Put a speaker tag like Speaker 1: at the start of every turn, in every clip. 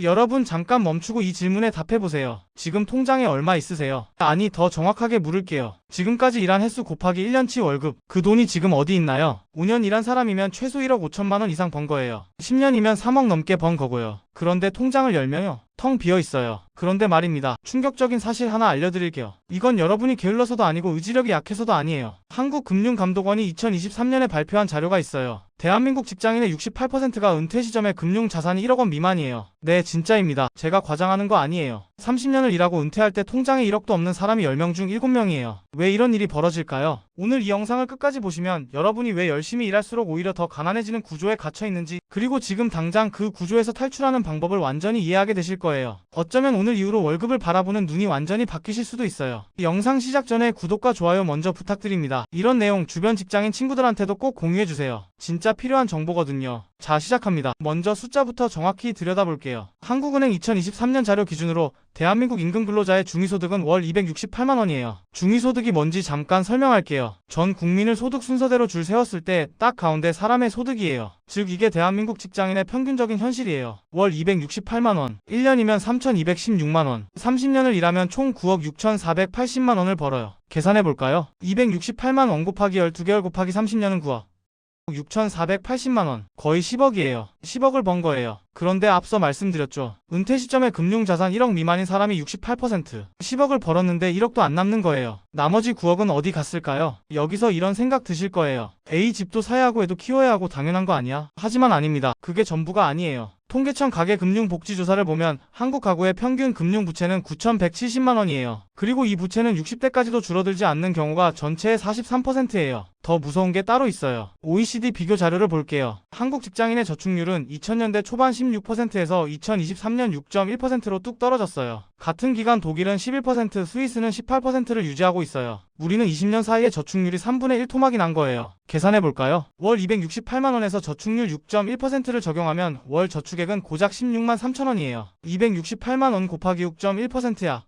Speaker 1: 여러분 잠깐 멈추고 이 질문에 답해보세요. 지금 통장에 얼마 있으세요? 아니, 더 정확하게 물을게요. 지금까지 일한 횟수 곱하기 1년치 월급, 그 돈이 지금 어디 있나요? 5년 일한 사람이면 최소 1억 5천만 원 이상 번 거예요. 10년이면 3억 넘게 번 거고요. 그런데 통장을 열면요, 텅 비어 있어요. 그런데 말입니다. 충격적인 사실 하나 알려드릴게요. 이건 여러분이 게을러서도 아니고 의지력이 약해서도 아니에요. 한국금융감독원이 2023년에 발표한 자료가 있어요. 대한민국 직장인의 68%가 은퇴 시점에 금융 자산이 1억 원 미만이에요. 네, 진짜입니다. 제가 과장하는 거 아니에요. 30년을 일하고 은퇴할 때 통장에 1억도 없는 사람이 10명 중 7명이에요. 왜 이런 일이 벌어질까요? 오늘 이 영상을 끝까지 보시면 여러분이 왜 열심히 일할수록 오히려 더 가난해지는 구조에 갇혀 있는지, 그리고 지금 당장 그 구조에서 탈출하는 방법을 완전히 이해하게 되실 거예요. 어쩌면 오늘 이후로 월급을 바라보는 눈이 완전히 바뀌실 수도 있어요. 영상 시작 전에 구독과 좋아요 먼저 부탁드립니다. 이런 내용 주변 직장인 친구들한테도 꼭 공유해주세요. 진짜 필요한 정보거든요. 자, 시작합니다. 먼저 숫자부터 정확히 들여다볼게요. 한국은행 2023년 자료 기준으로 대한민국 임금 근로자의 중위소득은 월 268만 원이에요. 중위소득이 뭔지 잠깐 설명할게요. 전 국민을 소득 순서대로 줄 세웠을 때 딱 가운데 사람의 소득이에요. 즉 이게 대한민국 직장인의 평균적인 현실이에요. 월 268만 원, 1년이면 3,216만 원, 30년을 일하면 총 9억 6,480만 원을 벌어요. 계산해볼까요? 268만 원 곱하기 12개월 곱하기 30년은 9억 6,480만 원, 거의 10억이에요. 10억을 번 거예요. 그런데 앞서 말씀드렸죠. 은퇴 시점에 금융자산 1억 미만인 사람이 68%, 10억을 벌었는데 1억도 안 남는 거예요. 나머지 9억은 어디 갔을까요? 여기서 이런 생각 드실 거예요. A 집도 사야 하고 애도 키워야 하고 당연한 거 아니야? 하지만 아닙니다. 그게 전부가 아니에요. 통계청 가계금융복지조사를 보면 한국 가구의 평균 금융부채는 9,170만 원이에요. 그리고 이 부채는 60대까지도 줄어들지 않는 경우가 전체의 43%예요. 더 무서운 게 따로 있어요. OECD 비교 자료를 볼게요. 한국 직장인의 저축률은 2000년대 초반 16%에서 2023년 6.1%로 뚝 떨어졌어요. 같은 기간 독일은 11%, 스위스는 18%를 유지하고 있어요. 우리는 20년 사이에 저축률이 3분의 1 토막이 난 거예요. 계산해볼까요? 월 268만 원에서 저축률 6.1%를 적용하면 월 저축액은 고작 16만 3천 원이에요. 268만 원 곱하기 6.1%야.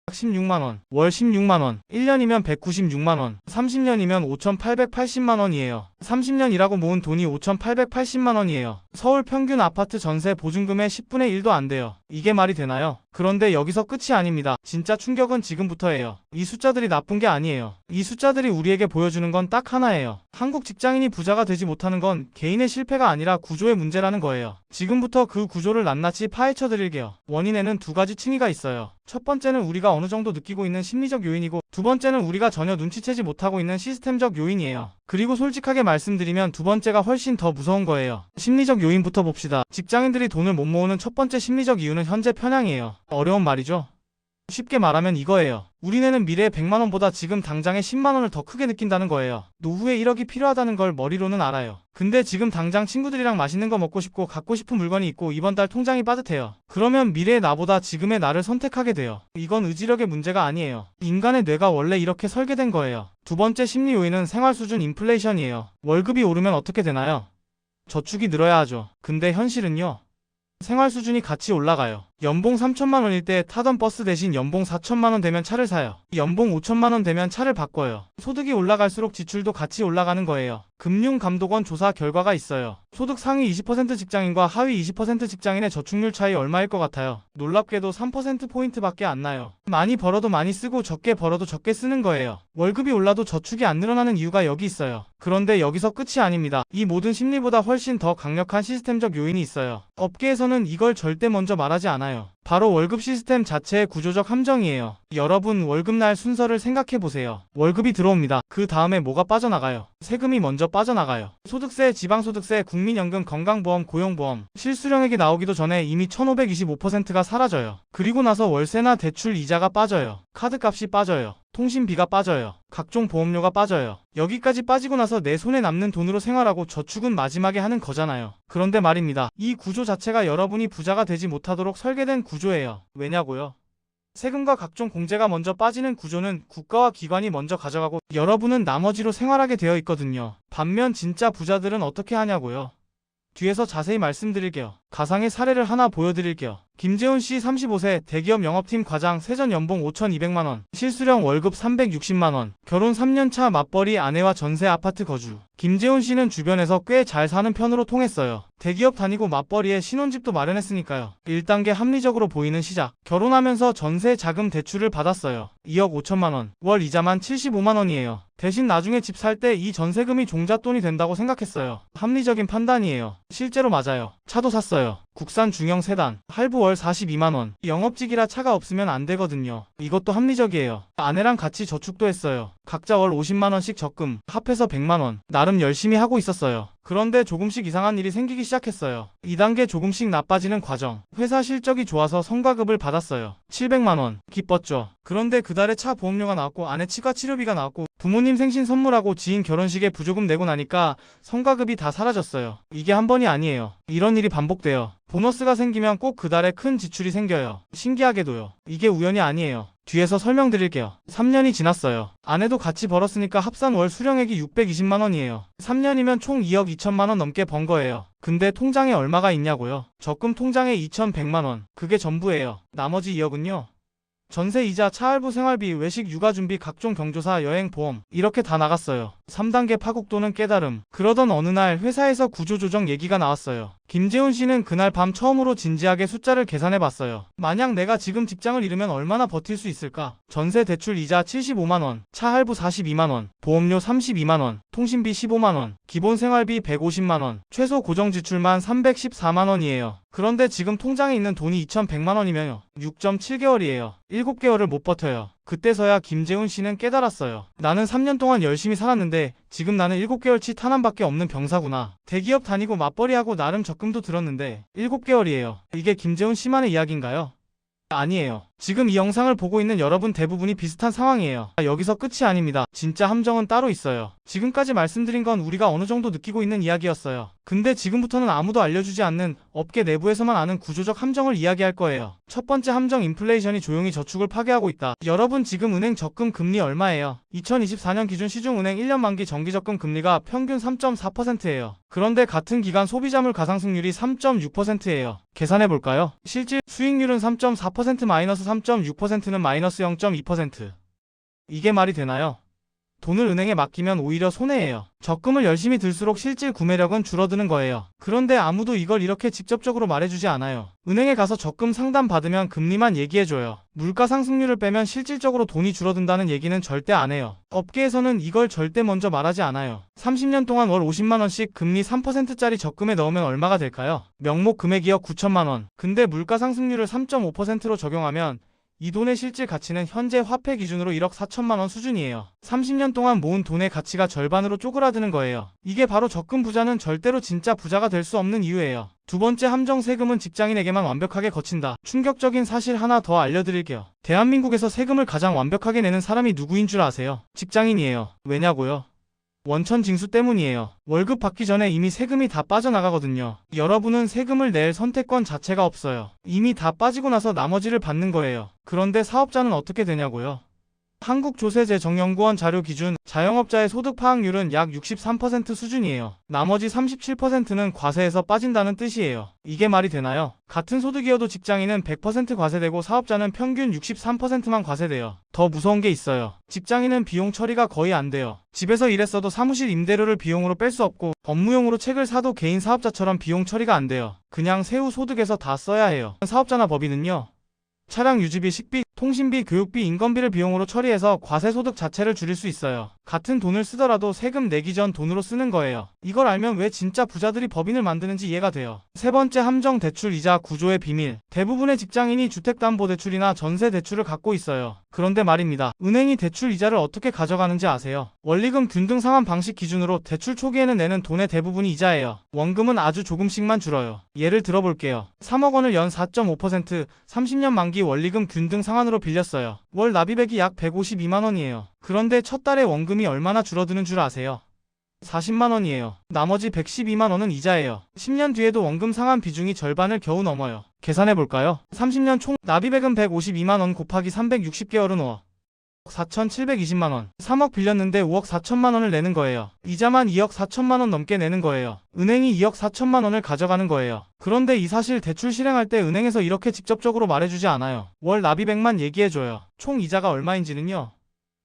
Speaker 1: 16만원, 월 16만원, 1년이면 196만원, 30년이면 5,880만원이에요. 30년 일하고 모은 돈이 5,880만원이에요. 서울 평균 아파트 전세 보증금의 10분의 1도 안 돼요. 이게 말이 되나요? 그런데 여기서 끝이 아닙니다. 진짜 충격은 지금부터예요. 이 숫자들이 나쁜 게 아니에요. 이 숫자들이 우리에게 보여주는 건 딱 하나예요. 한국 직장인이 부자가 되지 못하는 건 개인의 실패가 아니라 구조의 문제라는 거예요. 지금부터 그 구조를 낱낱이 파헤쳐 드릴게요. 원인에는 두 가지 층위가 있어요. 첫 번째는 우리가 어느 정도 느끼고 있는 심리적 요인이고, 두 번째는 우리가 전혀 눈치채지 못하고 있는 시스템적 요인이에요. 그리고 솔직하게 말씀드리면 두 번째가 훨씬 더 무서운 거예요. 심리적 요인부터 봅시다. 직장인들이 돈을 못 모으는 첫 번째 심리적 이유는 현재 편향이에요. 어려운 말이죠? 쉽게 말하면 이거예요. 우리네는 미래의 100만원보다 지금 당장의 10만원을 더 크게 느낀다는 거예요. 노후에 1억이 필요하다는 걸 머리로는 알아요. 근데 지금 당장 친구들이랑 맛있는 거 먹고 싶고 갖고 싶은 물건이 있고 이번 달 통장이 빠듯해요. 그러면 미래의 나보다 지금의 나를 선택하게 돼요. 이건 의지력의 문제가 아니에요. 인간의 뇌가 원래 이렇게 설계된 거예요. 두 번째 심리 요인은 생활 수준 인플레이션이에요. 월급이 오르면 어떻게 되나요? 저축이 늘어야 하죠. 근데 현실은요, 생활 수준이 같이 올라가요. 연봉 3천만 원일 때 타던 버스 대신 연봉 4천만 원 되면 차를 사요. 연봉 5천만 원 되면 차를 바꿔요. 소득이 올라갈수록 지출도 같이 올라가는 거예요. 금융감독원 조사 결과가 있어요. 소득 상위 20% 직장인과 하위 20% 직장인의 저축률 차이 얼마일 것 같아요? 놀랍게도 3%포인트밖에 안 나요. 많이 벌어도 많이 쓰고 적게 벌어도 적게 쓰는 거예요. 월급이 올라도 저축이 안 늘어나는 이유가 여기 있어요. 그런데 여기서 끝이 아닙니다. 이 모든 심리보다 훨씬 더 강력한 시스템적 요인이 있어요. 업계에서는 이걸 절대 먼저 말하지 않아요. 바로 월급 시스템 자체의 구조적 함정이에요. 여러분, 월급날 순서를 생각해보세요. 월급이 들어옵니다. 그 다음에 뭐가 빠져나가요? 세금이 먼저 빠져나가요. 소득세, 지방소득세, 국민연금, 건강보험, 고용보험, 실수령액이 나오기도 전에 이미 1525%가 사라져요. 그리고 나서 월세나 대출 이자가 빠져요. 카드값이 빠져요. 통신비가 빠져요. 각종 보험료가 빠져요. 여기까지 빠지고 나서 내 손에 남는 돈으로 생활하고 저축은 마지막에 하는 거잖아요. 그런데 말입니다. 이 구조 자체가 여러분이 부자가 되지 못하도록 설계된 구조예요. 왜냐고요? 세금과 각종 공제가 먼저 빠지는 구조는 국가와 기관이 먼저 가져가고 여러분은 나머지로 생활하게 되어 있거든요. 반면 진짜 부자들은 어떻게 하냐고요? 뒤에서 자세히 말씀드릴게요. 가상의 사례를 하나 보여드릴게요. 김재훈 씨 35세, 대기업 영업팀 과장, 세전 연봉 5,200만원, 실수령 월급 360만원, 결혼 3년차, 맞벌이 아내와 전세 아파트 거주. 김재훈 씨는 주변에서 꽤 잘 사는 편으로 통했어요. 대기업 다니고 맞벌이에 신혼집도 마련했으니까요. 1단계 합리적으로 보이는 시작. 결혼하면서 전세 자금 대출을 받았어요. 2억 5천만원. 월 이자만 75만원이에요. 대신 나중에 집 살 때 이 전세금이 종잣돈이 된다고 생각했어요. 합리적인 판단이에요. 실제로 맞아요. 차도 샀어요. 국산 중형 세단. 할부 월 42만원. 영업직이라 차가 없으면 안 되거든요. 이것도 합리적이에요. 아내랑 같이 저축도 했어요. 각자 월 50만원씩 적금. 합해서 100만원. 나름 열심히 하고 있었어요. 그런데 조금씩 이상한 일이 생기기 시작했어요. 2단계 조금씩 나빠지는 과정. 회사 실적이 좋아서 성과급을 받았어요. 700만원. 기뻤죠. 그런데 그달에 차 보험료가 나왔고 아내 치과 치료비가 나왔고 부모님 생신 선물하고 지인 결혼식에 부조금 내고 나니까 성과급이 다 사라졌어요. 이게 한 번이 아니에요. 이런 일이 반복돼요. 보너스가 생기면 꼭 그달에 큰 지출이 생겨요. 신기하게도요. 이게 우연이 아니에요. 뒤에서 설명드릴게요. 3년이 지났어요. 아내도 같이 벌었으니까 합산 월 수령액이 620만원이에요. 3년이면 총 2억 2천만원 넘게 번 거예요. 근데 통장에 얼마가 있냐고요? 적금 통장에 2,100만원. 그게 전부예요. 나머지 2억은요? 전세, 이자, 차 할부, 생활비, 외식, 육아준비, 각종 경조사, 여행, 보험 이렇게 다 나갔어요. 3단계 파국도는 깨달음. 그러던 어느 날 회사에서 구조조정 얘기가 나왔어요. 김재훈 씨는 그날 밤 처음으로 진지하게 숫자를 계산해봤어요. 만약 내가 지금 직장을 잃으면 얼마나 버틸 수 있을까? 전세 대출 이자 75만원, 차 할부 42만원, 보험료 32만원, 통신비 15만원, 기본 생활비 150만원, 최소 고정 지출만 314만원이에요. 그런데 지금 통장에 있는 돈이 2,100만원이면요. 6.7개월이에요. 7개월을 못 버텨요. 그때서야 김재훈 씨는 깨달았어요. 나는 3년 동안 열심히 살았는데 지금 나는 7개월치 탄환밖에 없는 병사구나. 대기업 다니고 맞벌이하고 나름 적금도 들었는데 7개월이에요. 이게 김재훈 씨만의 이야기인가요? 아니에요. 지금 이 영상을 보고 있는 여러분 대부분이 비슷한 상황이에요. 여기서 끝이 아닙니다. 진짜 함정은 따로 있어요. 지금까지 말씀드린 건 우리가 어느 정도 느끼고 있는 이야기였어요. 근데 지금부터는 아무도 알려주지 않는 업계 내부에서만 아는 구조적 함정을 이야기할 거예요. 첫 번째 함정, 인플레이션이 조용히 저축을 파괴하고 있다. 여러분 지금 은행 적금 금리 얼마예요? 2024년 기준 시중은행 1년 만기 정기적금 금리가 평균 3.4%예요. 그런데 같은 기간 소비자물 가상승률이 3.6%예요. 계산해볼까요? 실질 수익률은 3.4% 마이너스 3.6%는 마이너스 0.2%. 이게 말이 되나요? 돈을 은행에 맡기면 오히려 손해예요. 적금을 열심히 들수록 실질 구매력은 줄어드는 거예요. 그런데 아무도 이걸 이렇게 직접적으로 말해주지 않아요. 은행에 가서 적금 상담 받으면 금리만 얘기해줘요. 물가 상승률을 빼면 실질적으로 돈이 줄어든다는 얘기는 절대 안 해요. 업계에서는 이걸 절대 먼저 말하지 않아요. 30년 동안 월 50만원씩 금리 3%짜리 적금에 넣으면 얼마가 될까요? 명목 금액이요 9천만원. 근데 물가 상승률을 3.5%로 적용하면 이 돈의 실질 가치는 현재 화폐 기준으로 1억 4천만원 수준이에요. 30년 동안 모은 돈의 가치가 절반으로 쪼그라드는 거예요. 이게 바로 적금 부자는 절대로 진짜 부자가 될 수 없는 이유예요. 두 번째 함정, 세금은 직장인에게만 완벽하게 거친다. 충격적인 사실 하나 더 알려드릴게요. 대한민국에서 세금을 가장 완벽하게 내는 사람이 누구인 줄 아세요? 직장인이에요. 왜냐고요? 원천 징수 때문이에요. 월급 받기 전에 이미 세금이 다 빠져나가거든요. 여러분은 세금을 낼 선택권 자체가 없어요. 이미 다 빠지고 나서 나머지를 받는 거예요. 그런데 사업자는 어떻게 되냐고요? 한국조세재정연구원 자료 기준 자영업자의 소득 파악률은 약 63% 수준이에요. 나머지 37%는 과세에서 빠진다는 뜻이에요. 이게 말이 되나요? 같은 소득이어도 직장인은 100% 과세되고 사업자는 평균 63%만 과세돼요. 더 무서운 게 있어요. 직장인은 비용 처리가 거의 안 돼요. 집에서 일했어도 사무실 임대료를 비용으로 뺄 수 없고 업무용으로 책을 사도 개인 사업자처럼 비용 처리가 안 돼요. 그냥 세후 소득에서 다 써야 해요. 사업자나 법인은요. 차량 유지비, 식비, 통신비, 교육비, 인건비를 비용으로 처리해서 과세소득 자체를 줄일 수 있어요. 같은 돈을 쓰더라도 세금 내기 전 돈으로 쓰는 거예요. 이걸 알면 왜 진짜 부자들이 법인을 만드는지 이해가 돼요. 세 번째 함정, 대출 이자 구조의 비밀. 대부분의 직장인이 주택담보대출이나 전세대출을 갖고 있어요. 그런데 말입니다. 은행이 대출 이자를 어떻게 가져가는지 아세요? 원리금 균등 상환 방식 기준으로 대출 초기에는 내는 돈의 대부분이 이자예요. 원금은 아주 조금씩만 줄어요. 예를 들어볼게요. 3억 원을 연 4.5%, 30년 만기 원리금 균등 상환으로 빌렸어요. 월 납입액이 약 152만 원이에요. 그런데 첫 달에 원금이 얼마나 줄어드는 줄 아세요? 40만 원이에요. 나머지 112만 원은 이자예요. 10년 뒤에도 원금 상환 비중이 절반을 겨우 넘어요. 계산해볼까요? 30년 총 납입액은 152만 원 곱하기 360개월은 5억. 4,720만원. 3억 빌렸는데 5억 4천만원을 내는 거예요. 이자만 2억 4천만원 넘게 내는 거예요. 은행이 2억 4천만원을 가져가는 거예요. 그런데 이 사실 대출 실행할 때 은행에서 이렇게 직접적으로 말해주지 않아요. 월 납입액만 얘기해줘요. 총 이자가 얼마인지는요?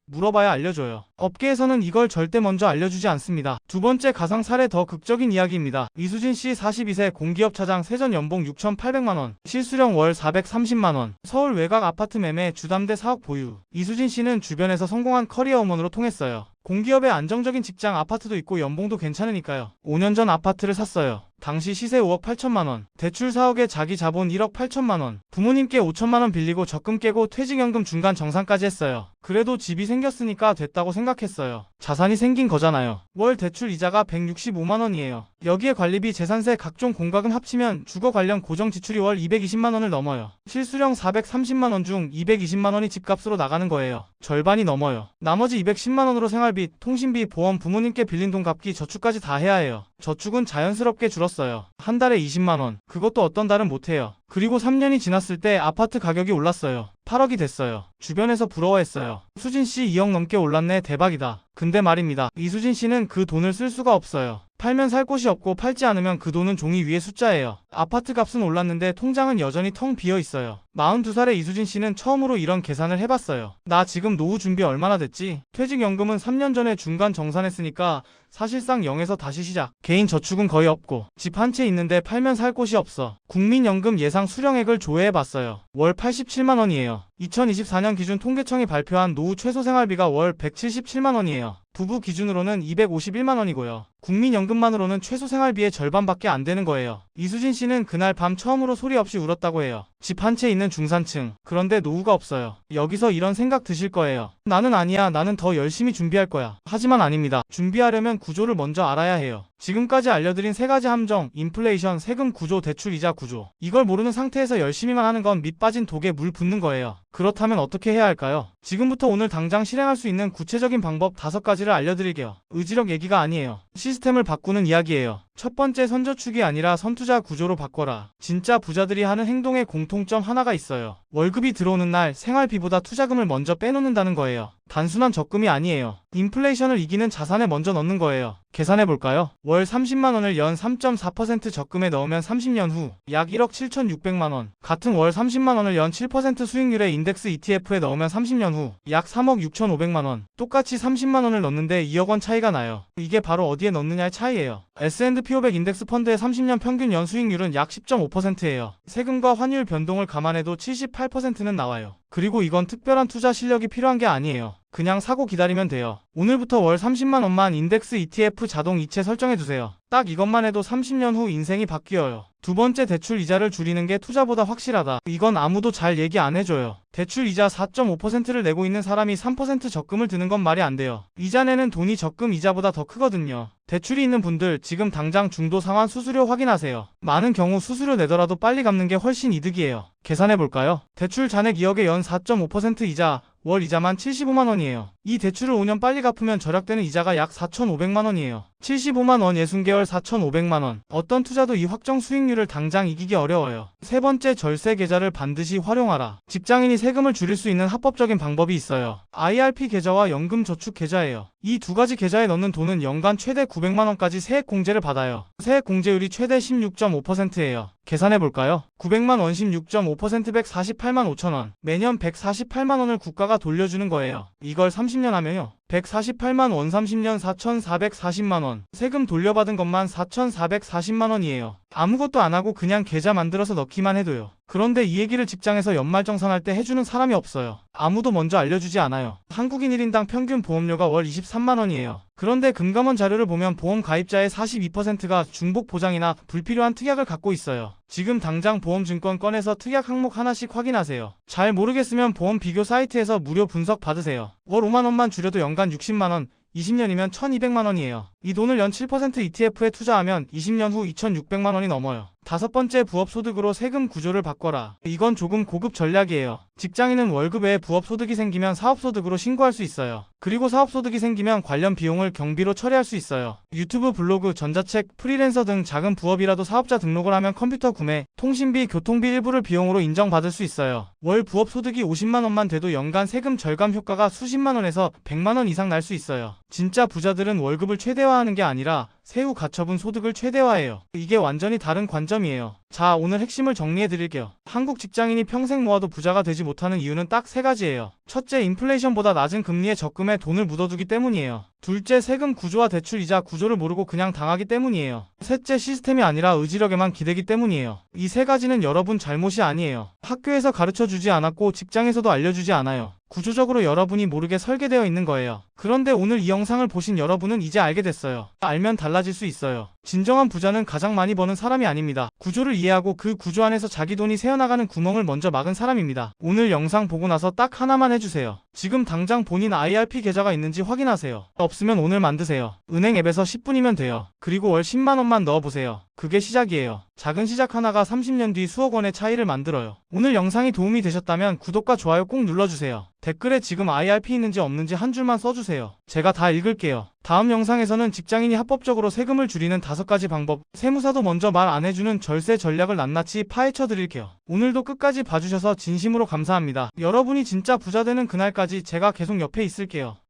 Speaker 1: 물어봐야 알려줘요. 업계에서는 이걸 절대 먼저 알려주지 않습니다. 두 번째 가상 사례 더 극적인 이야기입니다. 이수진 씨 42세 공기업 차장 세전 연봉 6,800만원, 실수령 월 430만원, 서울 외곽 아파트 매매 주담대 4억 보유. 이수진 씨는 주변에서 성공한 커리어 우먼으로 통했어요. 공기업의 안정적인 직장, 아파트도 있고 연봉도 괜찮으니까요. 5년 전 아파트를 샀어요. 당시 시세 5억 8천만원, 대출 4억에 자기 자본 1억 8천만원, 부모님께 5천만원 빌리고 적금 깨고 퇴직연금 중간 정산까지 했어요. 그래도 집이 생겼으니까 됐다고 생각했어요. 자산이 생긴 거잖아요. 월 대출 이자가 165만원이에요. 여기에 관리비, 재산세, 각종 공과금 합치면 주거 관련 고정 지출이 월 220만원을 넘어요. 실수령 430만원 중 220만원이 집값으로 나가는 거예요. 절반이 넘어요. 나머지 210만원으로 생활비, 통신비, 보험, 부모님께 빌린 돈 갚기, 저축까지 다 해야 해요. 저축은 자연스럽게 줄었어요. 한 달에 20만원. 그것도 어떤 달은 못해요. 그리고 3년이 지났을 때 아파트 가격이 올랐어요. 8억이 됐어요. 주변에서 부러워했어요. 수진 씨 2억 넘게 올랐네, 대박이다. 근데 말입니다. 이수진 씨는 그 돈을 쓸 수가 없어요. 팔면 살 곳이 없고 팔지 않으면 그 돈은 종이 위에 숫자예요. 아파트 값은 올랐는데 통장은 여전히 텅 비어 있어요. 42살의 이수진 씨는 처음으로 이런 계산을 해봤어요. 나 지금 노후 준비 얼마나 됐지? 퇴직연금은 3년 전에 중간 정산했으니까 사실상 0에서 다시 시작. 개인 저축은 거의 없고 집 한 채 있는데 팔면 살 곳이 없어. 국민연금 예상 수령액을 조회해봤어요. 월 87만원이에요. 2024년 기준 통계청이 발표한 노후 최소 생활비가 월 177만원이에요. 부부 기준으로는 251만원이고요. 국민연금만으로는 최소 생활비의 절반밖에 안 되는 거예요. 이수진 씨는 그날 밤 처음으로 소리 없이 울었다고 해요. 집 한 채 있는 중산층. 그런데 노후가 없어요. 여기서 이런 생각 드실 거예요. 나는 아니야. 나는 더 열심히 준비할 거야. 하지만 아닙니다. 준비하려면 구조를 먼저 알아야 해요. 지금까지 알려드린 세 가지 함정, 인플레이션, 세금 구조, 대출 이자 구조. 이걸 모르는 상태에서 열심히만 하는 건 밑 빠진 독에 물 붓는 거예요. 그렇다면 어떻게 해야 할까요? 지금부터 오늘 당장 실행할 수 있는 구체적인 방법 5가지를 알려드릴게요. 의지력 얘기가 아니에요. 시스템을 바꾸는 이야기예요. 첫 번째, 선저축이 아니라 선투자 구조로 바꿔라. 진짜 부자들이 하는 행동의 공통점 하나가 있어요. 월급이 들어오는 날 생활비보다 투자금을 먼저 빼놓는다는 거예요. 단순한 적금이 아니에요. 인플레이션을 이기는 자산에 먼저 넣는 거예요. 계산해볼까요? 월 30만원을 연 3.4% 적금에 넣으면 30년 후 약 1억 7,600만원. 같은 월 30만원을 연 7% 수익률의 인덱스 ETF에 넣으면 30년 후 약 3억 6,500만원. 똑같이 30만원을 넣는데 2억원 차이가 나요. 이게 바로 어디에 넣느냐의 차이예요. S&P 500 인덱스 펀드의 30년 평균 연 수익률은 약 10.5%예요. 세금과 환율 변동을 감안해도 78%는 나와요. 그리고 이건 특별한 투자 실력이 필요한 게 아니에요. 그냥 사고 기다리면 돼요. 오늘부터 월 30만원만 인덱스 ETF 자동 이체 설정해두세요. 딱 이것만 해도 30년 후 인생이 바뀌어요. 두 번째, 대출 이자를 줄이는 게 투자보다 확실하다. 이건 아무도 잘 얘기 안 해줘요. 대출 이자 4.5%를 내고 있는 사람이 3% 적금을 드는 건 말이 안 돼요. 이자 내는 돈이 적금 이자보다 더 크거든요. 대출이 있는 분들 지금 당장 중도 상환 수수료 확인하세요. 많은 경우 수수료 내더라도 빨리 갚는 게 훨씬 이득이에요. 계산해볼까요? 대출 잔액 2억에 연 4.5% 이자, 월 이자만 75만원이에요. 이 대출을 5년 빨리 갚으면 절약되는 이자가 약 4,500만원이에요. 75만원 60개월 4,500만원. 어떤 투자도 이 확정 수익률을 당장 이기기 어려워요. 세 번째, 절세 계좌를 반드시 활용하라. 직장인이 세금을 줄일 수 있는 합법적인 방법이 있어요. IRP 계좌와 연금 저축 계좌예요. 이 두 가지 계좌에 넣는 돈은 연간 최대 900만원까지 세액 공제를 받아요. 세액 공제율이 최대 16.5%예요. 계산해볼까요? 900만원 16.5% 148만 5천원. 매년 148만원을 국가가 돌려주는 거예요. 이걸 30년 하면요. 148만 원 30년 4,440만원. 세금 돌려받은 것만 4,440만원이에요. 아무것도 안 하고 그냥 계좌 만들어서 넣기만 해도요. 그런데 이 얘기를 직장에서 연말정산할 때 해주는 사람이 없어요. 아무도 먼저 알려주지 않아요. 한국인 1인당 평균 보험료가 월 23만원이에요. 그런데 금감원 자료를 보면 보험 가입자의 42%가 중복 보장이나 불필요한 특약을 갖고 있어요. 지금 당장 보험증권 꺼내서 특약 항목 하나씩 확인하세요. 잘 모르겠으면 보험 비교 사이트에서 무료 분석 받으세요. 월 5만원만 줄여도 연간 60만원, 20년이면 1,200만원이에요. 이 돈을 연 7% ETF에 투자하면 20년 후 2,600만 원이 넘어요. 다섯 번째, 부업 소득으로 세금 구조를 바꿔라. 이건 조금 고급 전략이에요. 직장인은 월급 외에 부업 소득이 생기면 사업 소득으로 신고할 수 있어요. 그리고 사업 소득이 생기면 관련 비용을 경비로 처리할 수 있어요. 유튜브, 블로그, 전자책, 프리랜서 등 작은 부업이라도 사업자 등록을 하면 컴퓨터 구매, 통신비, 교통비 일부를 비용으로 인정받을 수 있어요. 월 부업 소득이 50만 원만 돼도 연간 세금 절감 효과가 수십만 원에서 100만 원 이상 날 수 있어요. 진짜 부자들은 월급을 최대화하는 게 아니라 세후 가처분 소득을 최대화해요. 이게 완전히 다른 관점이에요. 자, 오늘 핵심을 정리해 드릴게요. 한국 직장인이 평생 모아도 부자가 되지 못하는 이유는 딱 세 가지예요. 첫째, 인플레이션보다 낮은 금리에 적금에 돈을 묻어두기 때문이에요. 둘째, 세금 구조와 대출 이자 구조를 모르고 그냥 당하기 때문이에요. 셋째, 시스템이 아니라 의지력에만 기대기 때문이에요. 이 세 가지는 여러분 잘못이 아니에요. 학교에서 가르쳐주지 않았고 직장에서도 알려주지 않아요. 구조적으로 여러분이 모르게 설계되어 있는 거예요. 그런데 오늘 이 영상을 보신 여러분은 이제 알게 됐어요. 알면 달라질 수 있어요. 진정한 부자는 가장 많이 버는 사람이 아닙니다. 구조를 이해하고 그 구조 안에서 자기 돈이 새어나가는 구멍을 먼저 막은 사람입니다. 오늘 영상 보고 나서 딱 하나만 해주세요. 지금 당장 본인 IRP 계좌가 있는지 확인하세요. 없으면 오늘 만드세요. 은행 앱에서 10분이면 돼요. 그리고 월 10만 원만 넣어보세요. 그게 시작이에요. 작은 시작 하나가 30년 뒤 수억 원의 차이를 만들어요. 오늘 영상이 도움이 되셨다면 구독과 좋아요 꼭 눌러주세요. 댓글에 지금 IRP 있는지 없는지 한 줄만 써주세요. 제가 다 읽을게요. 다음 영상에서는 직장인이 합법적으로 세금을 줄이는 5가지 방법, 세무사도 먼저 말 안 해주는 절세 전략을 낱낱이 파헤쳐 드릴게요. 오늘도 끝까지 봐주셔서 진심으로 감사합니다. 여러분이 진짜 부자 되는 그날까지 제가 계속 옆에 있을게요.